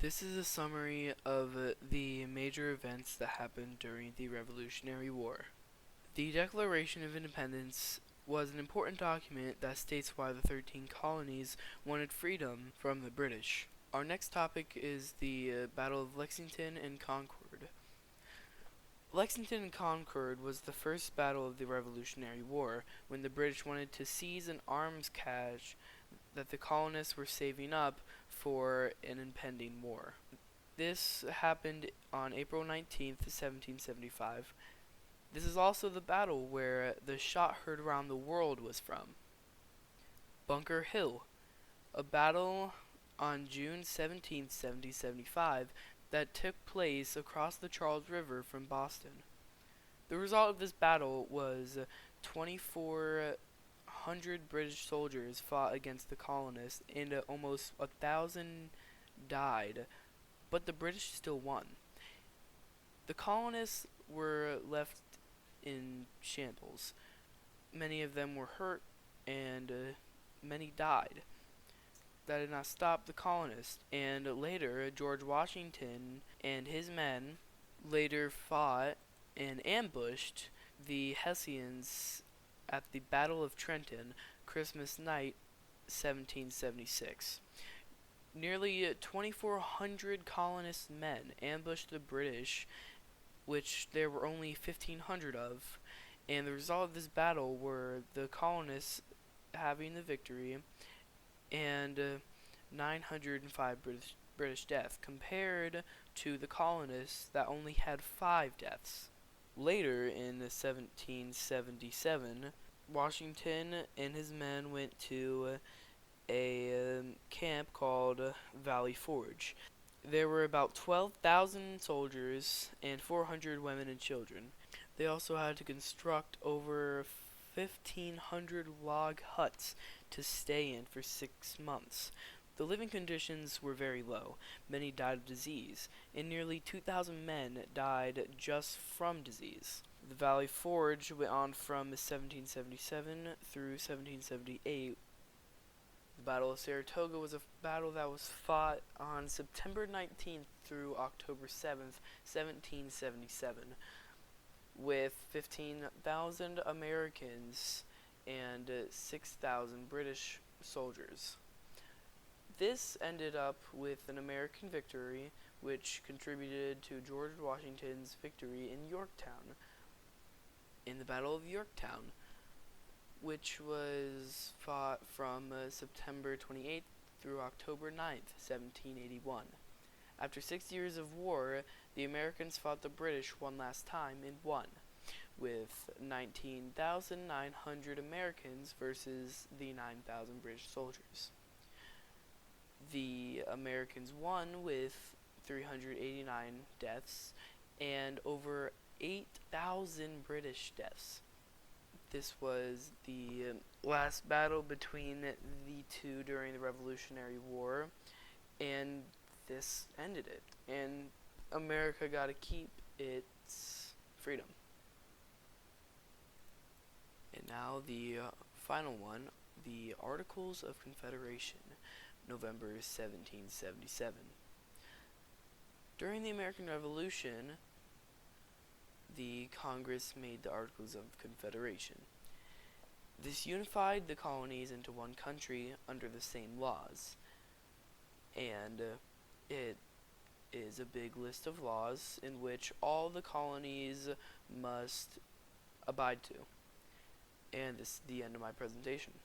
This is a summary of the major events that happened during the Revolutionary War. The Declaration of Independence was an important document that states why the 13 colonies wanted freedom from the British. Our next topic is the Battle of Lexington and Concord. Lexington and Concord was the first battle of the Revolutionary War, when the British wanted to seize an arms cache that the colonists were saving up for an impending war. This happened on April 19th, 1775. This is also the battle where the shot heard around the world was from. Bunker Hill, a battle on June 17th, 1775, that took place across the Charles River from Boston. The result of this battle was 2,400 British soldiers fought against the colonists, and almost 1,000 died, but the British still won. The colonists were left in shambles. Many of them were hurt, and many died. That did not stop the colonists, and later George Washington and his men later fought and ambushed the Hessians at the Battle of Trenton, Christmas night, 1776. Nearly 2,400 colonist men ambushed the British, which there were only 1,500 of, and the result of this battle were the colonists having the victory and 905 British deaths, compared to the colonists that only had 5 deaths. Later, in 1777, Washington and his men went to a camp called Valley Forge. There were about 12,000 soldiers and 400 women and children. They also had to construct over 1,500 log huts to stay in for 6 months. The living conditions were very low. Many died of disease, and nearly 2,000 men died just from disease. The Valley Forge went on from 1777 through 1778. The Battle of Saratoga was a battle that was fought on September 19th through October 7th, 1777, with 15,000 Americans and 6,000 British soldiers. This ended up with an American victory, which contributed to George Washington's victory in Yorktown, in the Battle of Yorktown, which was fought from September 28th through October 9th, 1781. After 6 years of war, the Americans fought the British one last time and won, with 19,900 Americans versus the 9,000 British soldiers. The Americans won with 389 deaths and over 8,000 British deaths. This was the last battle between the two during the Revolutionary War, and this ended it. And America got to keep its freedom. And now the final one, the Articles of Confederation, November 1777. During the American Revolution, the Congress made the Articles of Confederation. This unified the colonies into one country under the same laws, and it is a big list of laws in which all the colonies must abide to. And this is the end of my presentation.